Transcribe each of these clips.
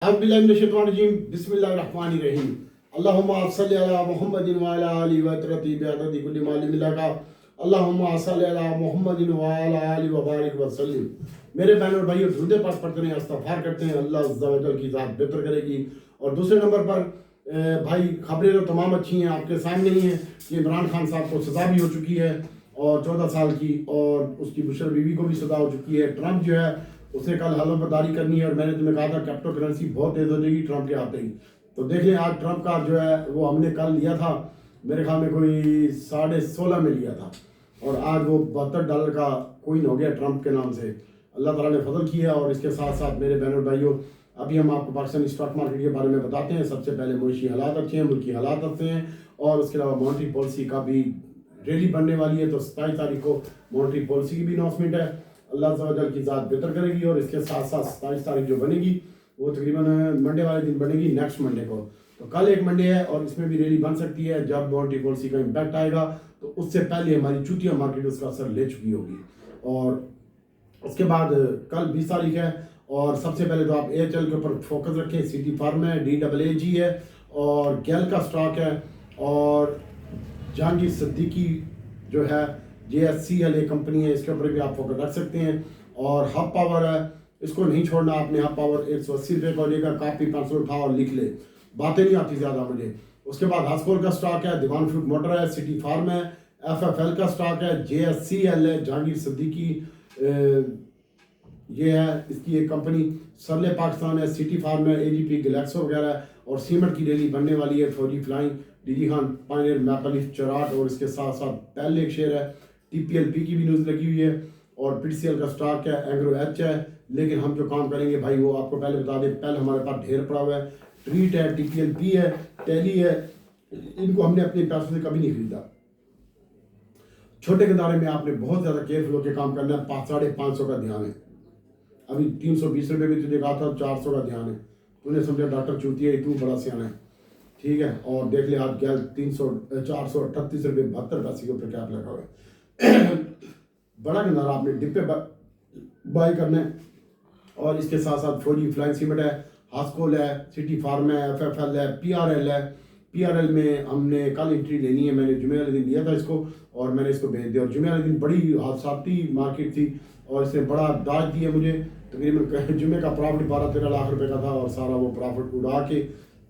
बिस्मिल्लाहिर्रहमानिर्रहीम अल्लाहुम्मा सल्लि अला मुहम्मदिन व अला आलि व तरती बिअददी कुल्ली मालि मिलका अल्लाहुम्मा सल्लि अला मुहम्मदिन व अला आलि व बारिक व सल्लिम। मेरे बहन और भाइयों, दुरूद पाक पढ़ते हैं, इस्तग़फ़ार करते हैं, अल्लाह अज़्ज़ा व जल की ज़ात बेहतर करेगी। और दूसरे नंबर पर भाई खबरें तो तमाम अच्छी हैं, आपके सामने ही हैं कि इमरान खान साहब को सज़ा भी हो चुकी है और 14 साल की, और उसकी बुशर बीवी को भी सज़ा हो चुकी है। ट्रंप जो है उसने कल हलफबर्दारी करनी है और मैंने तुम्हें कहा था क्रिप्टो करेंसी बहुत तेज़ हो जाएगी ट्रंप के आते ही। तो देख लें, आज ट्रंप का जो है वो हमने कल लिया था, मेरे ख्याल में कोई 16.5 में लिया था, और आज वो $72 का कोइन हो गया ट्रंप के नाम से। अल्लाह ताला ने फजल किया। और इसके साथ साथ मेरे बहनों भाइयों, अभी हम आपको पाकिस्तानी स्टॉक मार्केट के बारे में बताते हैं। सबसे पहले मुआशी हालात अच्छे हैं, मुल्की हालात अच्छे हैं, और उसके अलावा मॉनेटरी पॉलिसी का भी रैली बनने वाली है। तो 27 तारीख को मॉनेटरी पॉलिसी की भी अनाउंसमेंट है, अल्लाह ताला की ज़ात बेहतर करेगी। और इसके साथ साथ 27 तारीख जो बनेगी वो तकरीबन मंडे वाले दिन बनेगी, नेक्स्ट मंडे को। तो कल एक मंडे है और इसमें भी रैली बन सकती है। जब मॉनेटरी पॉलिसी का इम्पैक्ट आएगा तो उससे पहले हमारी चूतिया मार्केट उसका असर ले चुकी होगी। और उसके बाद कल 20 तारीख है, और सबसे पहले तो आप एयरटेल के ऊपर फोकस रखें। सिटी फार्म है, DAAG है, और गैल का स्टॉक है, और जहांगीर सिद्दीकी जो है JSCL एक कंपनी है, इसके ऊपर भी आप फोकस रख सकते हैं। और हब पावर है, इसको नहीं छोड़ना आपने। हब पावर 180 रुपये का लेकर कापी पेंसिल उठाओ और लिख ले, बातें नहीं आती ज़्यादा मुझे। उसके बाद हास्कोल का स्टॉक है, दीवान फ्रूट मोटर है, सिटी फार्म है, FFL का स्टॉक है, JSCL है, जहांगीर सिद्दीकी ये है इसकी एक कंपनी, सरले पाकिस्तान है, सिटी फार्म है, AGP गैलेक्सो वगैरह है। और सीमेंट की रैली बनने वाली है, Fauji Flying, DG Khan, Pioneer, Maple Leaf, Cherat. और इसके साथ साथ पहले एक शेयर है, TPLP की भी न्यूज़ लगी हुई है, और PTCL का स्टॉक है, एग्रो एच है। लेकिन हम जो काम करेंगे भाई वो आपको पहले बता दें, पहले हमारे पास ढेर पड़ा हुआ है, ट्रीट है, TPLP है, टैली है, इनको हमने अपने पैसों से कभी नहीं खरीदा। छोटे गदारे में आपने बहुत ज़्यादा केयरफुल होकर काम करना है। 550 का ध्यान है, अभी 320 रुपये भी तुझे कहा था, 400 का ध्यान है। तूने समझा डॉक्टर चूतिया तू बड़ा सियाना है, ठीक है। और देख ले आज गैल 438 रुपये 72 पैसे के ऊपर कैप लगा हुआ है। बड़ा गंदारा आपने डिब्बे बाई करना है। और इसके साथ साथ फौजी फ्लाइंग सीमेंट है, हास्कोल है, सिटी फार्म है, FFL है, PRL है। PRL में हमने कल एंट्री लेनी है, मैंने जुमे वाले दिन लिया था इसको और मैंने इसको भेज दिया। और जुमे वाले दिन बड़ी हादसाती मार्केट थी और इसने बड़ा दाज दिया मुझे। तकरीबन जुमे का प्रॉफिट 12-13 लाख रुपए का था, और सारा वो प्रॉफिट उड़ा के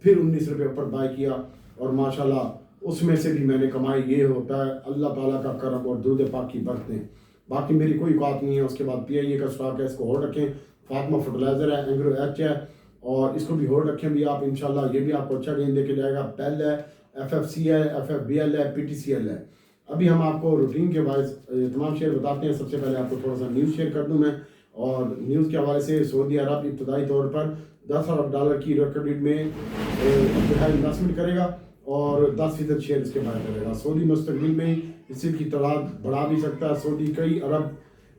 फिर 19 रुपये ऊपर बाय किया, और माशाल्लाह उसमें से भी मैंने कमाई। ये होता है अल्लाह ताला का करम और दुरूद पाक की बरकतें। बाकी मेरी कोई औकात नहीं है। उसके बाद PIA का स्टॉक है, इसको होल्ड रखें। फातिमा फर्टिलाइजर है, एग्रो एच है, और इसको भी होल्ड रखें भी आप इंशाल्लाह। ये भी आपको अच्छा गेन देके जाएगा। पेल है, FFC है, FFBL है, PTCL है। अभी हम आपको रूटीन के वाइज तमाम शेयर बताते हैं। सबसे पहले आपको थोड़ा सा न्यूज़ शेयर कर दूं मैं, और न्यूज़ के हवाले से सऊदी अरब इब्तदाई तौर पर $10 अरब की रिकॉर्ड में जो है इन्वेस्टमेंट करेगा, और 10% शेयर इसके बाय करेगा। सऊदी मुस्तकबिल में इसी की तादाद बढ़ा भी सकता है। सऊदी कई अरब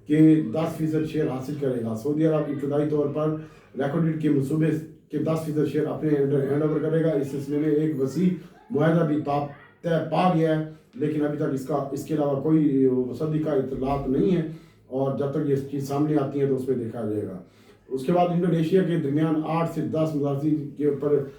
के 10% शेयर हासिल करेगा। सऊदी अरब इब्तदाई तौर पर रिकॉर्ड के मनसूबे के 10% शेयर अपने हैंड ओवर करेगा। इस सिलसिले में एक वसी मुआहदा भी तय पा गया है, लेकिन अभी तक इसके अलावा कोई मुसद्दी का इतलात नहीं है, और जब तक ये चीज़ सामने आती है तो उसमें देखा जाएगा। उसके बाद इंडोनेशिया के दरमियान 8 से 10 मुजाजी के ऊपर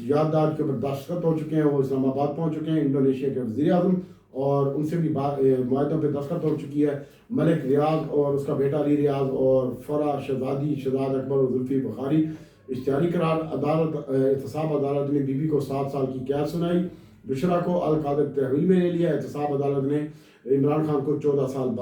याददार के ऊपर दस्तखत हो चुके हैं। वो इस्लामाबाद पहुंच चुके हैं, इंडोनेशिया के वज़ीर आज़म, और उनसे भी मुआहदों पर दस्तखत हो चुकी है। मलिक रियाज और उसका बेटा अली रियाज और फरा शहजादी, शहजाद अकबर और जुल्फी बुखारी। इश्तिहारी करार अदालत एहतसाब अदालत ने बीबी को 7 साल की कैद सुनाई। बुशरा को अल-कादर तहवील में ले लिया। एहतसाब अदालत ने इमरान खान को 14 साल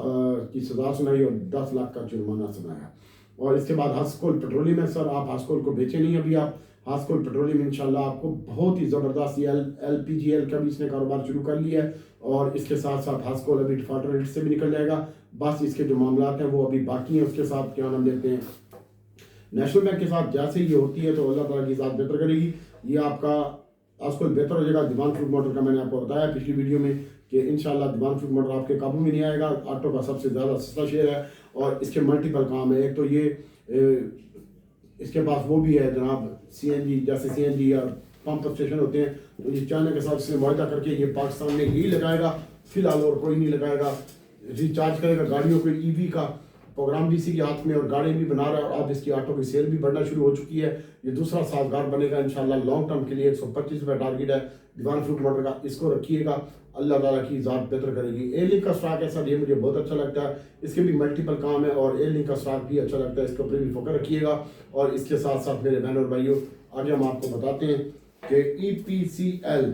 की सज़ा सुनाई और 10 लाख का जुर्माना सुनाया। और इसके बाद हास्कोल पेट्रोलियम है। सर आप हास्कोल को बेचे नहीं अभी, आप हास्कोल पेट्रोलियम इंशाल्लाह आपको बहुत ही ज़बरदस्त LPGL का भी इसने कारोबार शुरू कर लिया है। और इसके साथ साथ हास्कोल अभी डिफॉल्टर रेट से भी निकल जाएगा। बस इसके जो मामला हैं वो अभी बाकी हैं। उसके साथ क्या नाम लेते हैं, नेशनल बैंक के साथ जैसे ये होती है तो अल्लाह ताला की ज़ात बेहतर करेगी। ये आपका हास्कोल बेहतर हो जाएगा। दीवान फ्रूट मोटर का मैंने आपको बताया पिछली वीडियो में कि इंशाल्लाह दीवान फ्रूट मोटर आपके काबू में नहीं आएगा। ऑटो का सबसे ज़्यादा सस्ता शेयर है, और इसके मल्टीपल काम है। एक तो ये इसके पास वो भी है जनाब CNG, जैसे CNG या पंप स्टेशन होते हैं, तो ये चाइना के साथ इसने मुआहदा करके ये पाकिस्तान में ही लगाएगा फिलहाल, और कोई नहीं लगाएगा। रिचार्ज करेगा गाड़ियों को EV का, प्रोग्राम भी इसी के हाथ में और गाड़ी भी बना रहा है और अब इसकी ऑटो की सेल भी बढ़ना शुरू हो चुकी है। ये दूसरा साजगार बनेगा इंशाल्लाह। लॉन्ग टर्म के लिए 125 रुपये टारगेट है दीवान फ्रूट मोटर का, इसको रखिएगा, अल्लाह ताला की ज़ात बेहतर करेगी। ए लिंक का स्टॉक है सर, ये मुझे बहुत अच्छा लगता है, इसके भी मल्टीपल काम है और ए लिंक का स्टॉक भी अच्छा लगता है, इसके ऊपर भी फोकस रखिएगा। और इसके साथ साथ मेरे बहन और भाइयों आगे हम आपको बताते हैं कि EPCL,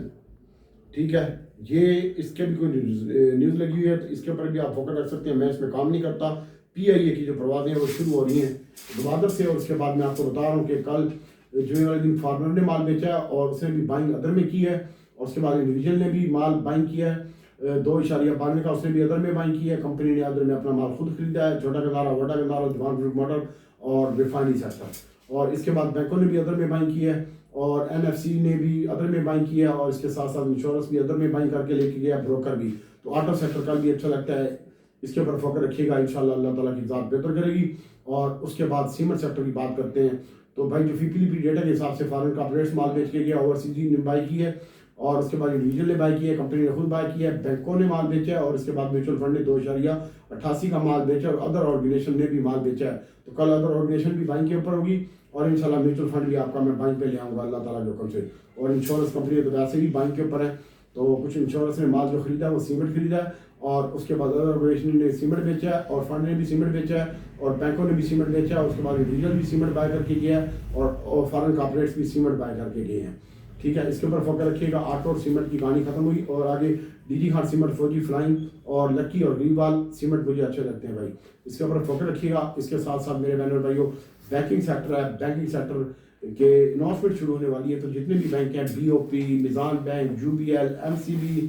ठीक है, ये इसके भी कोई न्यूज़ लगी हुई है तो इसके ऊपर भी आप फोकस रख सकते हैं। मैं इसमें काम नहीं करता। PIA की जो परवाजें हैं वो शुरू हो रही हैं गवादर से, और उसके बाद मैं आपको बता रहा हूँ कि कल जुमे वाले दिन फार्मर ने माल बेचा है और उसने भी बाइंग अदर में की है, और उसके बाद इंडिविजुअल ने भी माल बाइंग किया है 2.92 का, उसने भी अदर में बाइंग किया है। कंपनी ने अदर में अपना माल खुद खरीदा है, छोटा गंदारा, बड़ा गंदारा, दीवान फ्रूट मॉडल और रिफाइनरी सेक्टर। और इसके बाद बैंकों ने भी अदर में बाइंग किया है और NFC ने भी अदर में बाइंग किया और इसके साथ साथ इंश्योरेंस भी अदर में बाइंग करके लेके गया, ब्रोकर भी। तो ऑटो सेक्टर का भी अच्छा लगता है, इसके ऊपर फोकस रखिएगा, इंशाल्लाह अल्लाह ताला की ज़ात बेहतर करेगी। और उसके बाद सीमेंट सेक्टर की बात करते हैं तो भाई जो FPLP डेटा के हिसाब से फॉरेन कॉर्पोरेट्स माल बेच के गया, ओवरसीज ने बाई की है और उसके बाद इंडिविजुअल ने बाई किया है, कंपनी ने खुद बाई किया है, बैंकों ने माल बेचा है और इसके बाद म्यूचुअल फंड ने 2.88 का माल बेचा और अदर ऑर्गेनाइजेशन ने भी माल बेचा है। तो कल अदर ऑर्गेनाइजेशन भी बाइंग के ऊपर होगी और इंशाल्लाह म्यूचुअल फंड भी आपका मैं बाइंग पे ले आऊँगा अल्लाह ताला के हुक्म से। और इंश्योरेंस कंपनी तो वैसे भी बाइंग के ऊपर है, तो कुछ इंश्योरेंस ने माल जो खरीदा है वो सीमेंट खरीदा है और उसके बाद अदर ऑर्गेनाइजेशन ने सीमेंट बेचा है और फंड ने भी सीमेंट बेचा है और बैंकों ने भी सीमेंट बेचा है। उसके बाद इंडिविजुअल भी सीमेंट बाय करके गया है और फॉरेन कॉर्पोरेट्स भी सीमेंट बाय करके गए हैं, ठीक है। इसके ऊपर फोकस रखिएगा। ऑटो और सीमेंट की कहानी खत्म हुई और आगे DG खान सीमेंट, फौजी फ्लाइंग और लक्की और ग्रीवाल सीमेंट मुझे अच्छे लगते हैं भाई, इसके ऊपर फोकस रखिएगा। इसके साथ साथ मेरे बहनों भाइयों बैंकिंग सेक्टर है, बैंकिंग सेक्टर के इन्वेस्टमेंट शुरू होने वाली है, तो जितने भी बैंक हैं BOP, मिजान बैंक, UBL, MCB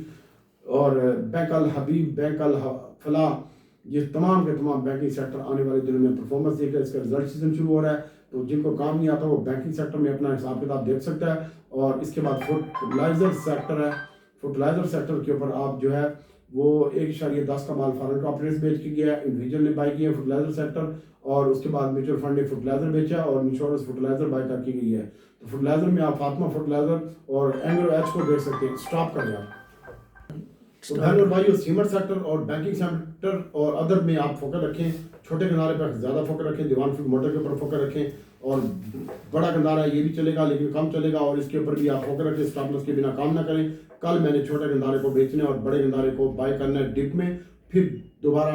और बैंक अल हबीब, बैंक अल फलाह, ये तमाम के तमाम बैंकिंग सेक्टर आने वाले दिनों में परफॉर्मेंस देकर इसका रिजल्ट सीजन शुरू हो रहा है। तो जिनको काम नहीं आता वो बैंकिंग सेक्टर में अपना हिसाब किताब देख सकता है। और इसके बाद फर्टिलाइजर सेक्टर है, फर्टिलाइजर सेक्टर के ऊपर आप जो है वो 1.10 का माल फॉरेन कॉर्पोरेट्स बेच के गया, इंडिविजुअल ने बाई किया फर्टिलाइजर सेक्टर और उसके बाद म्यूचुअल फंड ने फर्टिलाइजर बेचा और इंश्योरेंस फर्टिलाइजर बाई करके गई है। तो फर्टिलाइजर में आप फातिमा फर्टिलाइजर और एंग्रो एच को देख सकते हैं। स्टॉप कर दिया। तो बहनों भाइयों सीमेंट सेक्टर और बैंकिंग सेक्टर और अदर में आप फोकस रखें, छोटे गंदारे पर ज़्यादा फोकस रखें, दीवान फ्रूट मोटर के ऊपर फोकस रखें और बड़ा गंदारा ये भी चलेगा लेकिन कम चलेगा और इसके ऊपर भी आप फोकस रखें, स्टॉप लॉस के बिना काम ना करें। कल मैंने छोटे गंदारे को बेचने और बड़े गंदारे को बाय करना है डिप में, फिर दोबारा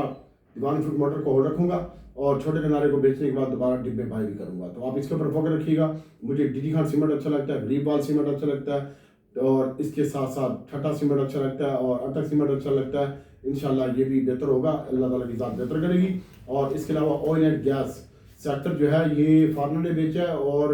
दीवान फ्रूट मोटर को होल्ड रखूंगा और छोटे गंदारे को बेचने के बाद दोबारा डिप में बाय भी करूंगा। तो आप इसके ऊपर फोकस रखिएगा। मुझे DG खान सीमेंट अच्छा लगता है, ग्रीवाल सीमेंट अच्छा लगता है और इसके साथ साथ ठट्टा सीमेंट अच्छा लगता है और अटक सीमेंट अच्छा लगता है। इंशाल्लाह ये भी बेहतर होगा, अल्लाह ताला की ज़ात बेहतर करेगी। और इसके अलावा ऑयल एंड गैस सेक्टर जो है ये फॉरेनर ने बेचा है और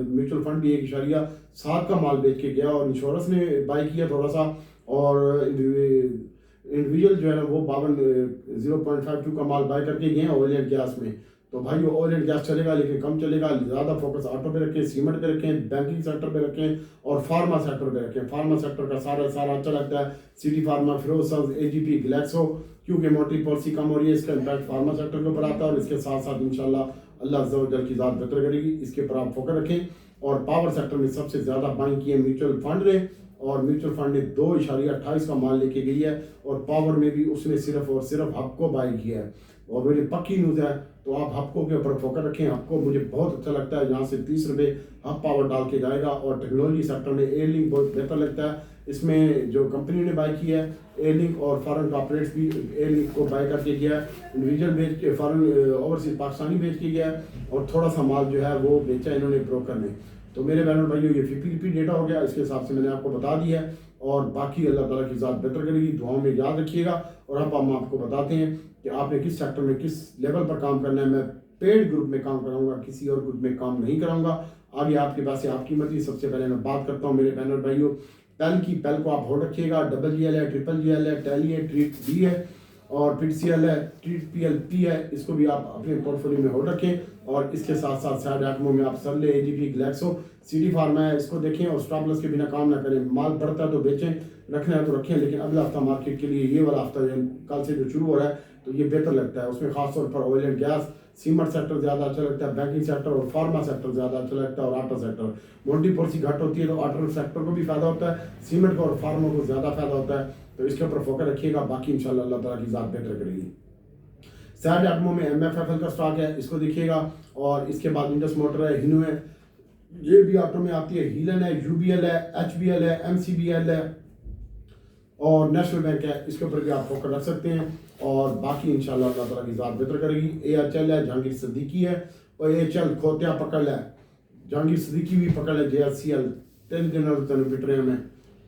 म्यूचुअल फंड भी 1.7 का माल बेच के गया और इंश्योरेंस ने बाई किया थोड़ा सा और इंडिविजुअल जो है ना वो 0.52 का माल बाय करके गए ऑयल एंड गैस में। तो भाई वो ऑयल एंड गैस चलेगा लेकिन कम चलेगा, ज़्यादा फोकस ऑटो पे रखें, सीमेंट पे रखें, बैंकिंग सेक्टर पे रखें और फार्मा सेक्टर पे रखें। फार्मा सेक्टर का सारा अच्छा लगता है, सिटी फार्मा, फिरोज, AGP, ग्लैक्सो, क्योंकि मॉनेटरी पॉलिसी कम हो रही है, इसका इम्पैक्ट फार्मा सेक्टर के ऊपर आता है और इसके साथ साथ इंशाल्लाह अल्लाह अज़्ज़ा व जल की ज़ात बेहतर करेगी, इसके ऊपर आप फोकस रखें। और पावर सेक्टर में सबसे ज़्यादा बाइंग की है म्यूचुअल फंड ने और म्यूचुअल फंड ने 2.28 का माल लेके गई है और पावर में भी उसने सिर्फ और सिर्फ हबको बाई किया है और मेरी पक्की न्यूज़ है। तो आप हबको के ऊपर फोकस रखें। हबको मुझे बहुत अच्छा लगता है, यहाँ से 30 रुपये हब पावर डाल के जाएगा। और टेक्नोलॉजी सेक्टर में एयरलिंक बहुत बेहतर लगता है, इसमें जो कंपनी ने बाई किया है एयरलिंक और फॉरेन कॉर्पोरेट्स भी एयरलिंक को बाई करके गया है, इंडिविजुअल बेच के फॉरेन ओवरसीज पाकिस्तानी बेच के गया है और थोड़ा सा माल जो है वो बेचा इन्होंने ब्रोकर ने। तो मेरे बहनों भाइयों ये FPLP डेटा हो गया, इसके हिसाब से मैंने आपको बता दिया है और बाकी अल्लाह ताला की ज़ात बेहतर करेगी, दुआओं में याद रखिएगा। और अब हम आपको बताते हैं कि आपने किस सेक्टर में किस लेवल पर काम करना है। मैं पेड ग्रुप में काम कराऊंगा, किसी और ग्रुप में काम नहीं कराऊंगा। आगे आपके पास आपकी मर्जी। सबसे पहले मैं बात करता हूँ मेरे बहनों भाइयों पेल को आप होल्ड रखिएगा। GGL है, GGL है, टैली है, ट्रीट B है और PCL है, ट्रीट PLP है, इसको भी आप अपने पोर्टफोलियो में होल्ड रखें। और इसके साथ साथ साइड आइटमों में आप सरले, AGP, ग्लैक्सो, सिटी फार्मा है, इसको देखें और स्टॉप लॉस के बिना काम ना करें। माल बढ़ता है तो बेचें, रखना है तो रखें, लेकिन अगला हफ्ता मार्केट के लिए ये वाला हफ्ता कल से जो शुरू हो रहा है तो ये बेहतर लगता है। उसमें खासतौर पर oil and gas, cement sector ज़्यादा अच्छा लगता है, बैंकिंग सेक्टर और फार्मा सेक्टर ज़्यादा अच्छा लगता है और ऑटो सेक्टर। मॉनेटरी पॉलिसी घट होती है तो ऑटो सेक्टर को भी फायदा होता है, सीमेंट को और फार्मा को ज़्यादा फायदा होता है। तो इसके ऊपर फोकस रखिएगा, बाकी इंशाल्लाह अल्लाह ताला की ज़ात बेहतर करेगी। सैड एटमो में MFFL का स्टॉक है, इसको देखिएगा। और इसके बाद इंडस मोटर है, हिनो है, ये भी ऑटो में आती है, हीलन है, UBL है, HBL है, MCBL है और नेशनल बैंक है, इसके ऊपर भी आप फोकस रख सकते हैं। और बाकी इंशाल्लाह अल्लाह ताला की ज़ात बेहतर करेगी। AHL है, जहांगीर सिद्दीकी है, और AHL खोतिया पकड़ है, जहांगीर सिद्दीकी भी पकड़ है, JSCL 3 दिन बिट रहे हैं।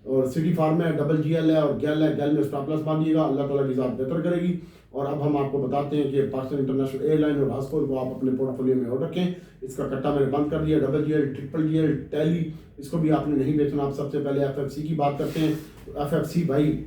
और सिटी फार्म है, GGL है और गैल है, गैल में स्टॉप लॉस बांधिएगा, अल्लाह ताला की ज़ात बेहतर करेगी। और अब हम आपको बताते हैं कि पाकिस्तान इंटरनेशनल एयरलाइन और हास्कोल को आप अपने पोर्टफोलियो में होल्ड रखें। इसका कट्टा मैंने बंद कर दिया। GGL, GGL, टैली, इसको भी आपने नहीं बेचना। आप सबसे पहले FFC की बात करते हैं। तो FFC भाई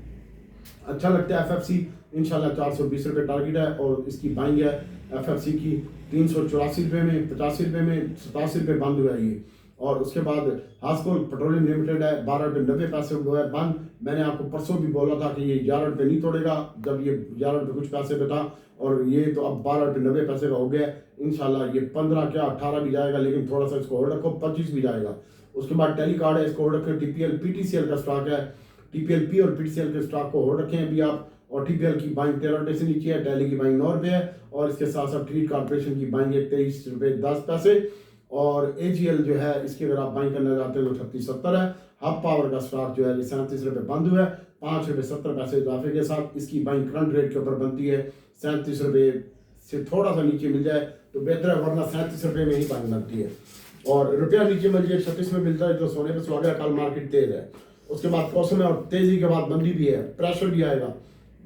अच्छा लगता है। FFC इंशाल्लाह 420 रुपये टारगेट है और इसकी बाइंग है FFC की 384 रुपये में, 85 रुपये में, 87 रुपये बंद हुआ है ये। और उसके बाद हास्कोल पेट्रोलियम लिमिटेड है, 12 रुपये 90 पैसे हुआ है बंद। मैंने आपको परसों भी बोला था कि ये 11 रुपये नहीं तोड़ेगा, जब ये 11 रुपये कुछ पैसे पे था, और ये तो अब 12 रुपये 90 पैसे का हो गया। इंशाल्लाह ये 15 क्या 18 भी जाएगा, लेकिन थोड़ा सा इसको होल्ड रखो, 25 भी जाएगा। उसके बाद टेलीकार्ड है, इसको होल्ड रखें। TPL PTCL का स्टॉक है, TPLP और PTCL के स्टॉक को होल्ड रखें अभी आप। और TPL की बाइंग 13 रुपये से नीचे है, टैली की बाइंग 9 रुपये है, और इसके साथ साथ ट्रीट कॉर्पोरेशन की बाइंग है 23 रुपये 10 पैसे। और AGL जो है, इसकी अगर आप बाइंग करना चाहते हैं तो 3670 है। हब पावर का स्टॉक जो है 37 रुपये बंद हुआ है, 5 रुपये 70 पैसे इजाफे के साथ। इसकी बाइंग करंट रेट के ऊपर बनती है, 37 रुपये से थोड़ा सा नीचे मिल जाए तो बेहतर है, वरना 37 रुपये में ही बाइंग बनती है। और रुपया नीचे मिल जाए 36 में मिलता है तो सोने पर सुहागा, कल मार्केट तेज है। उसके बाद कौसम है, और तेजी के बाद मंदी भी है, प्रेशर भी आएगा,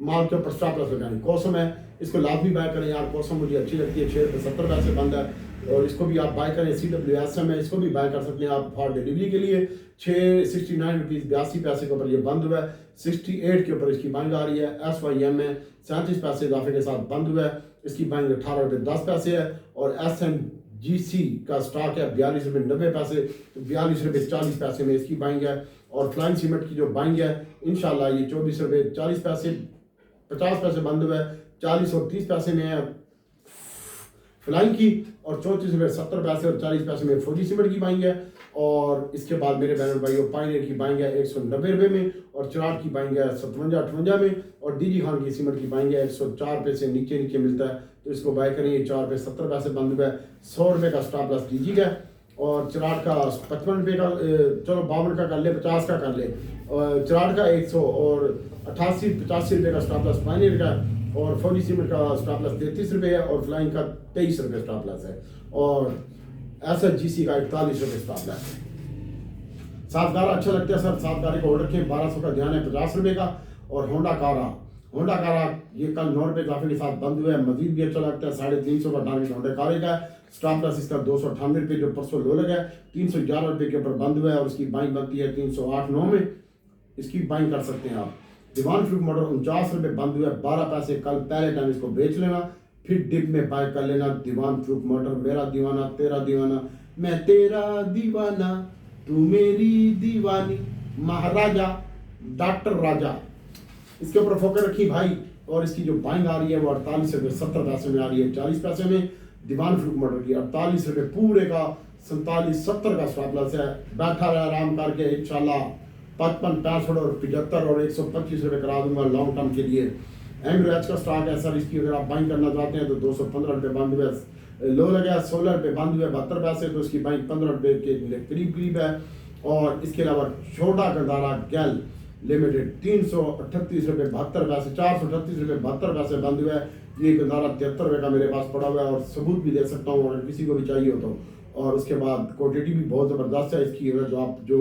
माल के ऊपर स्टॉप लॉस लगाएंगे। कौसम है, इसको लाजमी बाय करें यार, कौसम मुझे अच्छी लगती है, 6 रुपये 70 पैसे बंद है, और इसको भी आप बाय करें। CWSM है, इसको भी बाय कर सकते हैं आप फॉर डिलीवरी के लिए। 69 रुपीज़ 82 पैसे के ऊपर ये बंद हुआ है, 68 के ऊपर इसकी बाइंग आ रही है। SYM है, 37 पैसे इजाफे के साथ बंद हुआ है, इसकी बाइंग 18 रुपये 10 पैसे है। और SMGC का स्टॉक है 42 रुपये 90 पैसे, तो 42 रुपये 40 पैसे में इसकी बाइंग है। और फ्लाइंग सीमेंट की जो बाइंग है इंशाल्लाह ये 24 रुपये 40 पैसे 50 पैसे बंद हुआ है, 40 और 30 पैसे में है फ्लाइंग की, और 34 रुपये 70 पैसे और 40 पैसे में फौजी सीमेंट की बाइंग है। और इसके बाद मेरे बहन भाइयों पाइनियर की बाइंग है 190 रुपये में, और चिराग की बाइंग है 57-58 में, और DG खान की सीमेंट की बाइंग है 104 रुपये से नीचे नीचे मिलता है, तो इसको बाय करें। ये 4 रुपये 70 पैसे बंद हुआ है, 100 रुपये का स्टॉप लॉस DG का, और चिराग का 55 रुपये का, चलो 52 का कर ले, 50 का कर ले, चिराग का 100 और 88-85 रुपये का स्टॉप लॉस पाइनियर का, और फौजी सीमेंट का स्टॉप लॉस 33 रुपये है, और फ्लाइंग का 23 रुपये स्टॉप लॉस है, और SHGC का 41 रुपये स्टॉप लॉस है। सातगारा अच्छा लगता है सर, सातगारे को होल्ड रखें, 1200 का ध्यान है 50 रुपये का। और होंडा कारा ये कल 9 रुपये इजाफे के साथ बंद हुआ है, मजीद भी अच्छा लगता है, 350 का टारगेट होंडा कारे का है। स्टॉप लॉस इसका 298 रुपये जो परसों लो लगा है, 311 रुपये के ऊपर बंद हुआ है, और इसकी बाइंग बनती है 308-9 में, इसकी बाइंग कर सकते हैं आप। दीवान फ्रूट मोटर 49 रुपये बंद हुआ है, 12 पैसे कल, पहले टाइम इसको बेच लेना, फिर डिप में बाय कर लेना। दीवान फ्रूट मोटर, मेरा दीवाना तेरा दीवाना, मैं तेरा दीवाना तू मेरी दीवानी, महाराजा डॉक्टर राजा, इसके ऊपर फोकस रखी भाई। और इसकी जो बाइंग आ रही है वो 48 रुपये 70 पैसे में आ रही है, 40 पैसे में। दीवान फ्रूट मोटर की 48 रुपये पूरे का 47-70 का स्टॉप लॉस है, बैठा रहा आराम करके, इंशाल्लाह 55, 65 और 75 और 125 रुपये करा दूंगा लॉन्ग टर्म के लिए। एंग्रो का स्टॉक है सर, इसकी अगर आप बाइंग करना चाहते हैं तो 215 रुपये बंद हुआ, लो लगा 16 रुपये बंद हुए 72 पैसे, तो इसकी बाइंग 15 रुपये के करीब है। और इसके अलावा छोटा गंदारा गैल लिमिटेड 338 रुपये 72 पैसे, 438 रुपये 72 पैसे बंद हुआ है। ये गंदारा 73 रुपये का मेरे पास पड़ा हुआ है, और सबूत भी दे सकता हूँ अगर किसी को भी चाहिए हो तो। और उसके बाद क्वांटिटी भी बहुत ज़बरदस्त है इसकी, अगर जो आप जो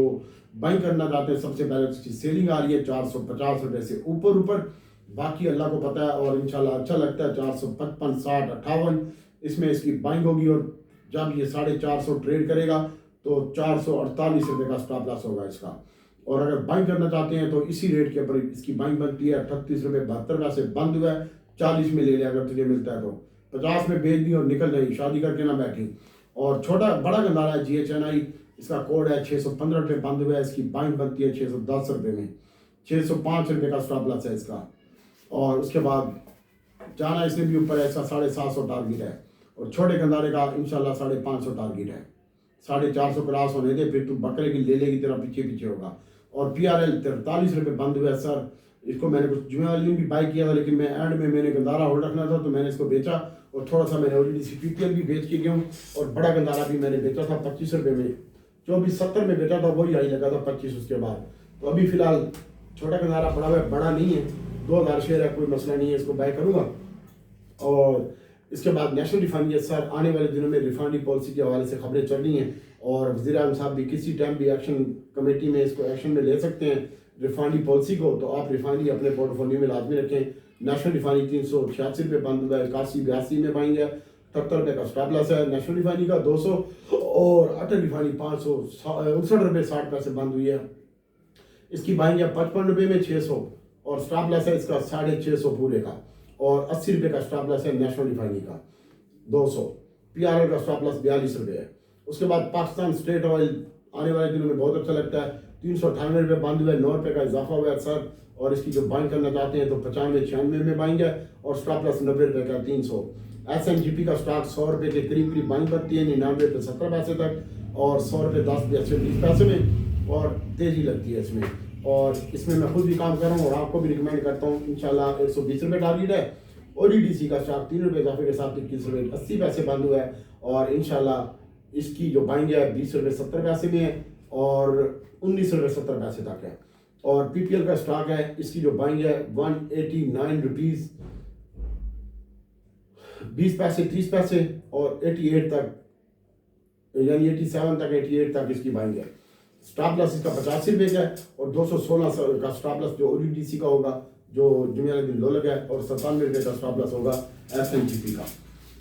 बाइंग करना चाहते हैं, सबसे पहले उसकी सेलिंग आ रही है 450 रुपये से ऊपर, बाकी अल्लाह को पता है। और इंशाल्लाह अच्छा लगता है 455, 60, 58 इसमें इसकी बाइंग होगी, और जब ये 450 ट्रेड करेगा तो 448 रुपये का स्टॉप लॉस होगा इसका। और अगर बाइंग करना चाहते हैं तो इसी रेट के ऊपर इसकी बाइंग बनती है 38 रुपये 72 पैसे, बंद हुआ है, 40 में ले लिया अगर तुझे मिलता है तो, 50 में बेच दी और निकल गई, शादी करके ना बैठी। और बड़ा गंदारा है GHNI, इसका कोड है 615 रुपये, बंद हुआ है, इसकी बाइंग बनती है 610 रुपये में, 605 रुपये का स्टॉप लॉस है इसका। और उसके बाद जाना इसने भी ऊपर है, इसका 750 टारगेट है, और छोटे गंदारे का इंशाल्लाह 550 टारगेट है, 450 क्रॉस होने दे, फिर तू बकरे की ले लेगी, तेरा पीछे होगा। और PRL 43 रुपये बंद हुआ है सर, इसको मैंने कुछ जुमे वाली भी बाई किया था, लेकिन मैं एंड में मैंने गंदारा होल्ड रखना था तो मैंने इसको बेचा और थोड़ा सा मैंने OGDC PPL भी बेच के गया हूँ। और बड़ा गंदारा भी मैंने बेचा था 25 रुपये में, 2470 में बेचा था, वही आई लगा था 25 उसके बाद। तो अभी फिलहाल छोटा गंदारा पड़ा हुआ है, बड़ा नहीं है, 2000 शेयर है, कोई मसला नहीं है, इसको बाय करूँगा। और इसके बाद नेशनल रिफाइनरी सर आने वाले दिनों में रिफाइनरी पॉलिसी के हवाले से खबरें चल रही हैं और वज़ीर आज़म साहब भी किसी टाइम भी एक्शन कमेटी में इसको एक्शन में ले सकते हैं रिफाइनरी पॉलिसी को। तो आप रिफाइनरी अपने पोर्टफोलियो में लाजमी रखें। नेशनल रिफाइनरी 386 रुपये बंद हुआ है, 81-82 में बाइंग है, 78 रुपये का स्टॉप लॉस है। नेशनल रिफाइनरी का 200 और अटल रिफाइनरी 559 रुपये 60 पैसे बंद हुई है, इसकी बाइंग है 55 रुपये में 600 और स्टॉप लॉस है इसका 650 पूरे का और 80 रुपये का स्टॉप लॉस है नेशनल रिफाइनरी का 200। PRL का स्टॉप लॉस 42 रुपये है। उसके बाद पाकिस्तान स्टेट ऑयल आने वाले दिनों में बहुत अच्छा लगता है, 398 रुपये बंद हुआ है, 9 रुपये का इजाफा हुआ है सर। और इसकी जो बाइंग करना चाहते हैं तो 95-96 में बाइंग है और स्टॉप लॉस 90 रुपये का 300। SNGP का स्टॉक 100 रुपये के करीब करीब बाइंग करती है, 99 रुपये 70 पैसे तक और 100 रुपये 10-20 पैसे में और तेज़ी लगती है इसमें। और इसमें मैं खुद भी काम कर रहा हूँ और आपको भी रिकमेंड करता हूँ। इंशाल्लाह 120 रुपये टारगेट है। OGDC का स्टॉक 3 रुपये इजाफे के साथ 21 रुपये 80 पैसे बंद हुआ है और इंशाल्लाह इसकी जो बाइंग है 20 रुपये 70 पैसे में है और 19 रुपये 70 पैसे तक है। और PPL का स्टॉक है, इसकी जो बाइंग है 189 रुपीज़ 20 पैसे 30 पैसे और 88 तक, यानी 87 तक 88 तक इसकी बाइंग है। स्टॉप लॉस इसका 85 रुपये का है और 216 का स्टॉप लॉस जो OGDC का होगा जो जुमे वाले दिन लो लगा है और 97 रुपये का स्टॉप लॉस होगा SNGP का।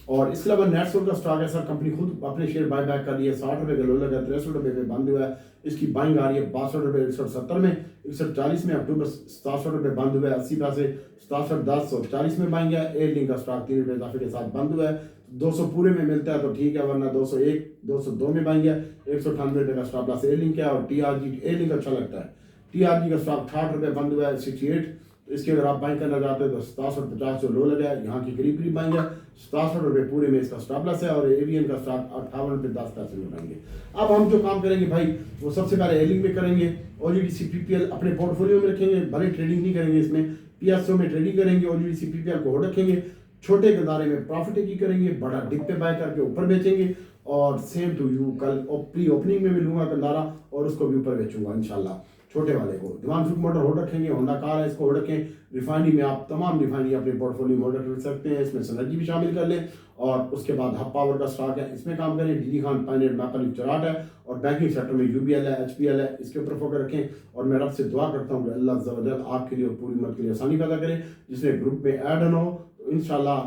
और इसके अलावा नेटसोल का स्टॉक है सर, कंपनी खुद अपने शेयर बाय बैक कर रही है, 60 रुपये का लो लगा, 63 रुपये पे बंद हुआ है, इसकी बाइंग आ रही है 62 रुपये 6170 में, 6140 में, अक्टूबर 67 रुपये बंद हुआ है, 80 पैसे 67-10 और 40 में बाइंग है। एयरलिंक का स्टॉक 3 रुपये इजाफे के साथ बंद हुआ है, 200 पूरे में मिलता है तो ठीक है, वरना 201 202 में बाइंग है, 198 रुपये का स्टॉप लॉस एयरलिंक है। और TRG एयरलिंक अच्छा लगता है, TRG का स्टॉक 60 रुपये बंद हुआ है 68। इसके अगर आप बाइंग करना चाहते हैं तो 67-50 जो लो लगा है यहाँ की करीब करीब बाइंग है, 67 रुपये पूरे में इसका स्टॉप लॉस है। और एवियन का स्टॉक 58 रुपये 10 पैसे में बाइंग है। अब हम जो काम करेंगे भाई वो सबसे पहले एयरलिंक में करेंगे, OGDC PPL अपने पोर्टफोलियो में रखेंगे, भले ट्रेडिंग नहीं करेंगे इसमें, PSO में ट्रेडिंग करेंगे, OGDC PPL को होल्ड रखेंगे, छोटे गदारे में प्रॉफिट की करेंगे, बड़ा डिप पे बाय करके ऊपर बेचेंगे। और सेम टू यू कल प्री ओपनिंग में मिलूंगा गंदारा और उसको भी ऊपर बेचूंगा इंशाल्लाह, छोटे वाले को। दिवान फुक मोटर होल्ड रखेंगे, होंडा कार है इसको होल्ड रखें। रिफाइनरी में आप तमाम रिफाइनरी अपने पोर्टफोलियो में होल्ड रख सकते हैं, इसमें सिनर्जी भी शामिल कर लें। और उसके बाद हब पावर का स्टॉक है, इसमें काम करें। DG खान पायनियर मैपल चराट है और बैंकिंग सेक्टर में UBL है, HPL है, इसके ऊपर फोकस रखें। और मैं रब से दुआ करता हूँ कि अल्लाह ज़बरदस्त आपके लिए और पूरी उम्मत के लिए आसानी पैदा करे, जिसमें ग्रुप में ऐड न हो तो इंशाल्लाह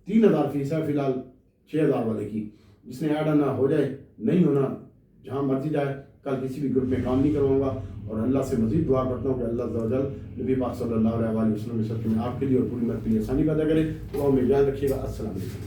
3000 फीस है फिलहाल 6000 वाले की, जिसने ऐड ना हो जाए, नहीं होना जहाँ मर्जी जाए, कल किसी भी ग्रुप में काम नहीं करवाऊंगा। और अल्लाह से मजीद दुआ करता हूँ कि अल्लाह ज़वजल नबी पाक सल्लल्लाहु अलैहि वसल्लम में आपके लिए और पूरी उम्मत के लिए आसानी पैदा करे। दुआ में ध्यान रखिएगा। अस्सलाम वालेकुम।